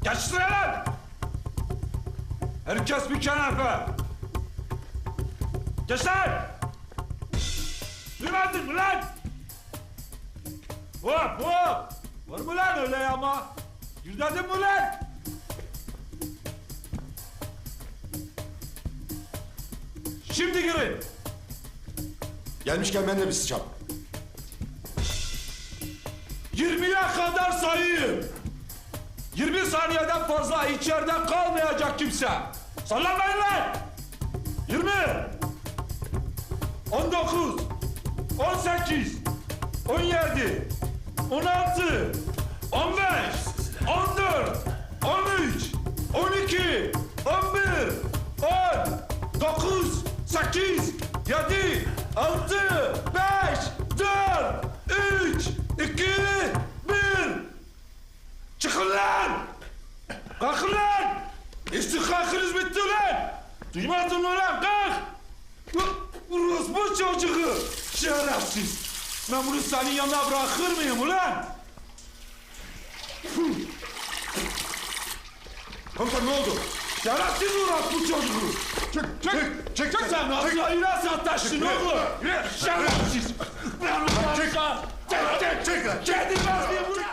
Geç sıraya lan! Herkes bir kenefe! Geç lan! Duymadın mı lan? Hop hop! Var mı lan öyle ama? Yürüdün mü lan? Şimdi girin! Gelmişken ben de bir sıçam. 20'ye kadar sayayım. 20 saniyeden fazla içeride kalmayacak kimse. Sallanmayın lan! 20, 19, 18, 17, 16, 15, 14, 13, 12, 11, 10, 9, 8, 7, 6, 5, 4, 3, 2, 1. Çıkın lan! Kalkın lan! İstihkakınız bitti lan! Duymadın mı lan? Kalk! Bu çocuğu! Şerefsiz! Ben bunu senin yanına bırakır mıyım ulan? Komutan ne oldu? Şerefsiz uğraş bu çocuğu! Çek! Sen Azrail'e sataştın oğlum! Şerefsiz! Ben uğraşsam! Çek! Çek lan! Kendin vazgeçin!